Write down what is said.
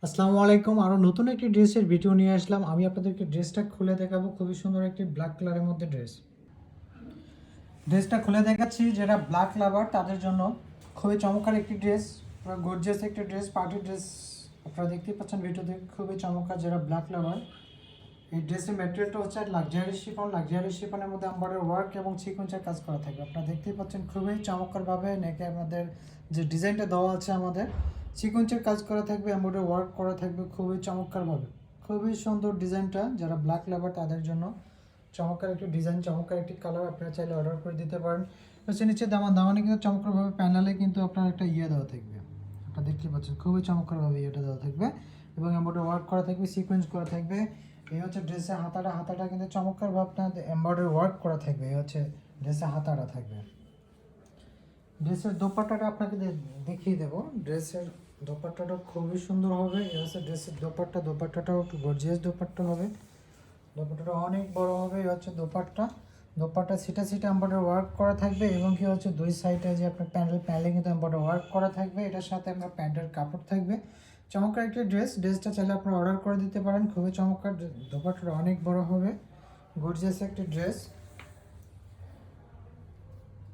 আসসালামু আলাইকুম। আরও নতুন একটি ড্রেসের ভিডিও নিয়ে আসলাম। আমি আপনাদেরকে ড্রেসটা খুলে দেখাবো। খুবই সুন্দর একটি ব্ল্যাক কালারের মধ্যে ড্রেসটা খুলে দেখাচ্ছি। যারা ব্ল্যাক লাভার তাদের জন্য খুবই চমৎকার একটি ড্রেস, পুরো গর্জিয়াস একটি ড্রেস, পার্টি ড্রেস। আপনারা দেখতেই পাচ্ছেন ভিডিওতে, খুবই চমৎকার যারা ব্ল্যাক লাভার। এই ড্রেসের ম্যাটেরিয়ালটা হচ্ছে লাক্সারি শিফনের মধ্যে এমব্রয়ডারি ওয়ার্ক এবং সিকোয়েন্সের কাজ করা থাকবে। আপনারা দেখতেই পাচ্ছেন খুবই চমৎকারভাবে নেকে আমাদের যে ডিজাইনটা দেওয়া আছে, আমাদের সিকোয়েন্সের কাজ করা থাকবে, এমব্রয়ডারি ওয়ার্ক করা থাকবে খুবই চমৎকারভাবে। খুবই সুন্দর ডিজাইনটা, যারা ব্ল্যাক লাভার তাদের জন্য চমৎকার একটি ডিজাইন, চমৎকার একটি কালার। আপনারা চাইলে অর্ডার করে দিতে পারেন। হচ্ছে নিচে দামানে কিন্তু চমৎকারভাবে প্যানেলে কিন্তু আপনার একটা দেওয়া থাকবে। আপনারা দেখতেই পাচ্ছেন খুবই চমৎকারভাবে ইয়েটা দেওয়া থাকবে এবং এমব্রয়ডারি ওয়ার্ক করা থাকবে, সিকোয়েন্স করা থাকবে। এই হচ্ছে ড্রেসের হাতাটা কিন্তু চমৎকারভাবে আপনার এমব্রয়ডারি ওয়ার্ক করা থাকবে। এই হচ্ছে ড্রেসের হাতাটা থাকবে। ড্রেসের দোপাট্টাটা আপনাকে দেখিয়ে দেবো। ড্রেসের দোপাট্টাটা খুবই সুন্দর হবে। এই হচ্ছে ড্রেসের দোপাট্টাটাও একটু গর্জিয়াস দোপাট্টা হবে। দোপাট্টাটা অনেক বড় হবে। এই হচ্ছে দোপাট্টা সিটা এমব্রয়ডারি ওয়ার্ক করা থাকবে এবং কি হচ্ছে দুই সাইডে যে আপনার প্যানেলে কিন্তু এমব্রয়ডারি ওয়ার্ক করা থাকবে। এটার সাথে আপনার প্যান্টের কাপড় থাকবে। চমৎকার একটি ড্রেসটা চাইলে আপনারা অর্ডার করে দিতে পারেন। খুবই চমৎকার, দোপাট্টাটা অনেক বড় হবে, গর্জিয়াস একটি ড্রেস।